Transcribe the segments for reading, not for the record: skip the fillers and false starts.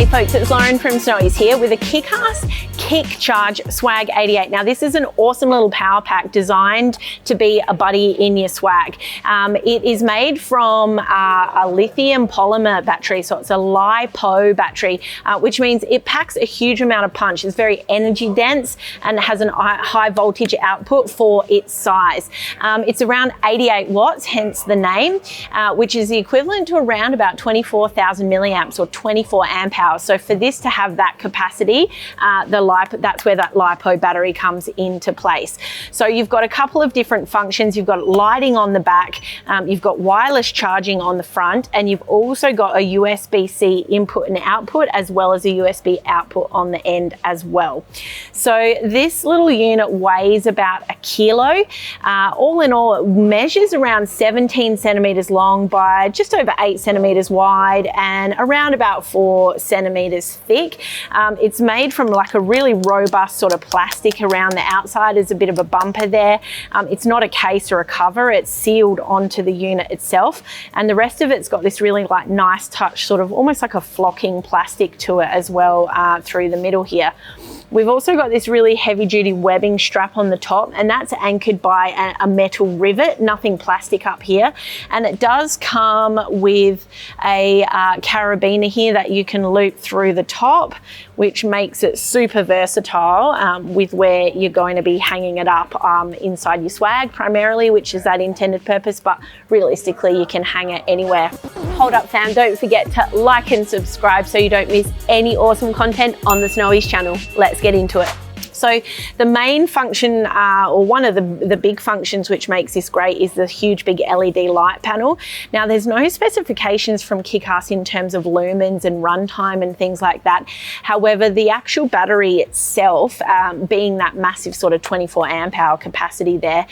Hey folks, it's Lauren from Snowy's here with a KickAss KickCharge Swag 88. Now this is an awesome little power pack designed to be a buddy in your swag. It is made from a lithium polymer battery, so it's a LiPo battery, which means it packs a huge amount of punch. It's very energy dense and has a high voltage output for its size. It's around 88 watts, hence the name, which is the equivalent to around about 24,000 milliamps or 24 amp hours. So for this to have that capacity, that's where that LiPo battery comes into place. So you've got a couple of different functions. You've got lighting on the back, you've got wireless charging on the front, and you've also got a USB-C input and output, as well as a USB output on the end as well. So this little unit weighs about a kilo. All in all, it measures around 17 centimeters long by just over 8 centimeters wide and around about 4 centimeters thick. It's made from like a really robust sort of plastic. Around the outside is a bit of a bumper there. It's not a case or a cover, it's sealed onto the unit itself, and the rest of it's got this really like nice touch, sort of almost like a flocking plastic to it as well through the middle here. We've also got this really heavy duty webbing strap on the top, and that's anchored by a metal rivet, nothing plastic up here. And it does come with a carabiner here that you can loop through the top, which makes it super versatile with where you're going to be hanging it up inside your swag primarily, which is that intended purpose, but realistically you can hang it anywhere. Hold up fam, don't forget to like and subscribe so you don't miss any awesome content on the Snowy's channel. Let's get into it. So the main function, or one of the big functions which makes this great, is the huge big LED light panel. Now there's no specifications from KickAss in terms of lumens and runtime and things like that. However, the actual battery itself, being that massive sort of 24 amp hour capacity there,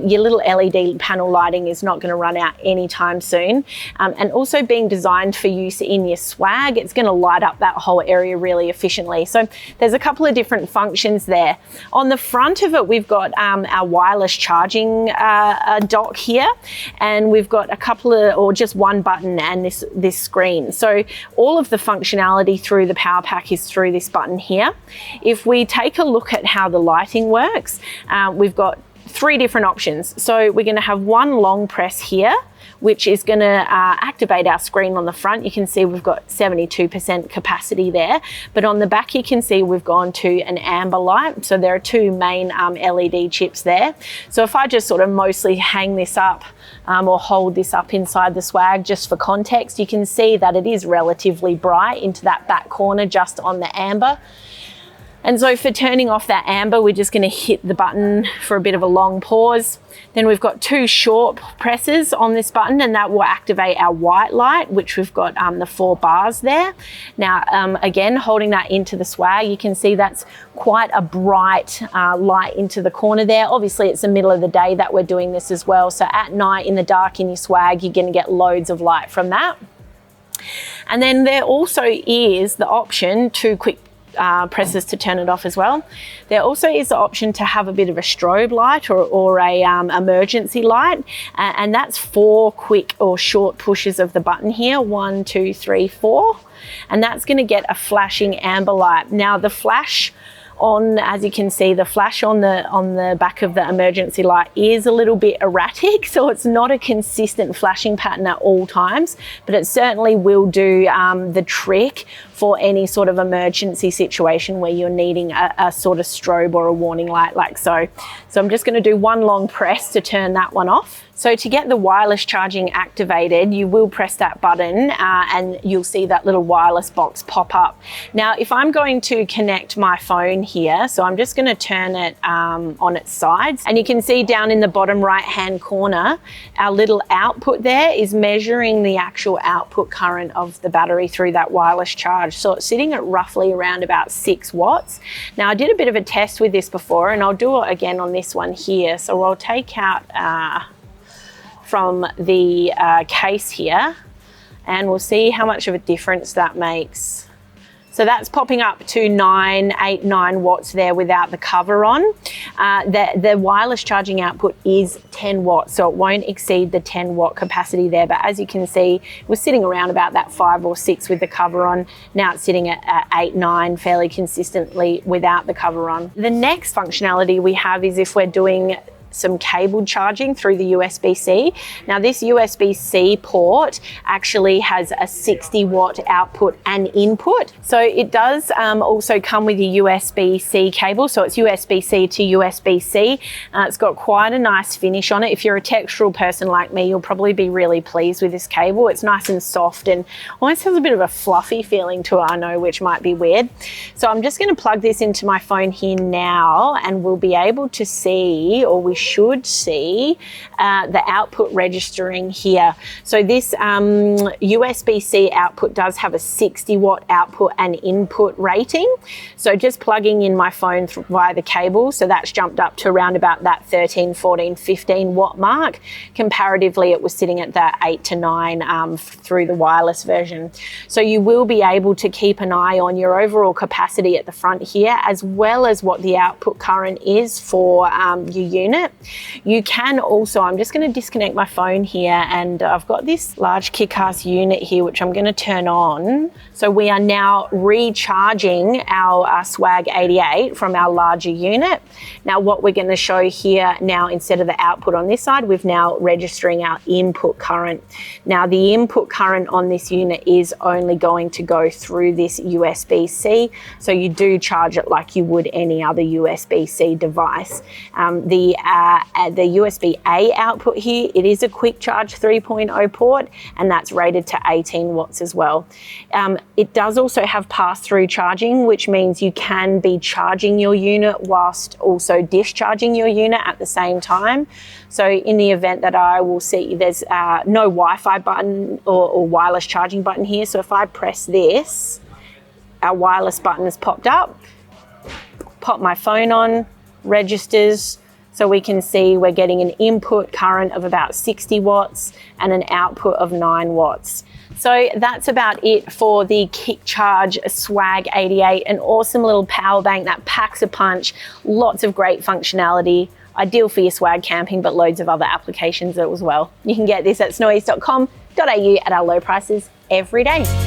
your little LED panel lighting is not going to run out anytime soon. And also being designed for use in your swag, it's going to light up that whole area really efficiently. So there's a couple of different functions there. On the front of it, we've got our wireless charging dock here, and we've got a couple of, or just one button and this screen. So all of the functionality through the power pack is through this button here. If we take a look at how the lighting works, we've got 3 different options. So we're going to have one long press here, which is going to activate our screen on the front. You can see we've got 72% capacity there, but on the back you can see we've gone to an amber light. So there are 2 main LED chips there. So if I just sort of mostly hang this up or hold this up inside the swag just for context, you can see that it is relatively bright into that back corner just on the amber. And so for turning off that amber, we're just going to hit the button for a bit of a long pause. Then we've got 2 short presses on this button, and that will activate our white light, which we've got the 4 bars there. Now, again, holding that into the swag, you can see that's quite a bright light into the corner there. Obviously, it's the middle of the day that we're doing this as well. So at night in the dark in your swag, you're going to get loads of light from that. And then there also is the option, 2 quick presses to turn it off as well. There also is the option to have a bit of a strobe light or a emergency light, and that's 4 quick or short pushes of the button here, 1, 2, 3, 4, and that's going to get a flashing amber light. Now the flash on, as you can see, the flash on the back of the emergency light is a little bit erratic, so it's not a consistent flashing pattern at all times, but it certainly will do the trick for any sort of emergency situation where you're needing a sort of strobe or a warning light like so. So I'm just going to do 1 long press to turn that one off. So to get the wireless charging activated, you will press that button and you'll see that little wireless box pop up. Now, if I'm going to connect my phone here, so I'm just going to turn it on its sides, and you can see down in the bottom right hand corner, our little output there is measuring the actual output current of the battery through that wireless charge. So it's sitting at roughly around about 6 watts. Now I did a bit of a test with this before, and I'll do it again on this one here. So I'll take out from the case here, and we'll see how much of a difference that makes. So that's popping up to 8, 9 watts there without the cover on. The wireless charging output is 10 watts, so it won't exceed the 10 watt capacity there. But as you can see, it was sitting around about that 5 or 6 with the cover on. Now it's sitting at 8, 9 fairly consistently without the cover on. The next functionality we have is if we're doing some cable charging through the USB-C. Now this USB-C port actually has a 60 watt output and input. So it does also come with a USB-C cable. So it's USB-C to USB-C. It's got quite a nice finish on it. If you're a textural person like me, you'll probably be really pleased with this cable. It's nice and soft and almost has a bit of a fluffy feeling to it, I know, which might be weird. So I'm just going to plug this into my phone here now, and we'll be able to see, or we should see, the output registering here. So this USB-C output does have a 60 watt output and input rating. So just plugging in my phone via the cable, so that's jumped up to around about that 13, 14, 15 watt mark. Comparatively, it was sitting at that 8 to 9 through the wireless version. So you will be able to keep an eye on your overall capacity at the front here, as well as what the output current is for your unit. You can also, I'm just going to disconnect my phone here, and I've got this large KickAss unit here which I'm going to turn on. So we are now recharging our Swag 88 from our larger unit. Now what we're going to show here now, instead of the output on this side, we've now registering our input current. Now the input current on this unit is only going to go through this USB-C, so you do charge it like you would any other USB-C device. The USB-A output here, it is a KickCharge 3.0 port, and that's rated to 18 watts as well. It does also have pass-through charging, which means you can be charging your unit whilst also discharging your unit at the same time. So in the event that I will see there's no Wi-Fi button or wireless charging button here, so if I press this, our wireless button has popped up, pop my phone on, registers. So we can see we're getting an input current of about 60 watts and an output of 9 watts. So that's about it for the KickCharge Swag 88, an awesome little power bank that packs a punch, lots of great functionality, ideal for your swag camping, but loads of other applications as well. You can get this at snowies.com.au at our low prices every day.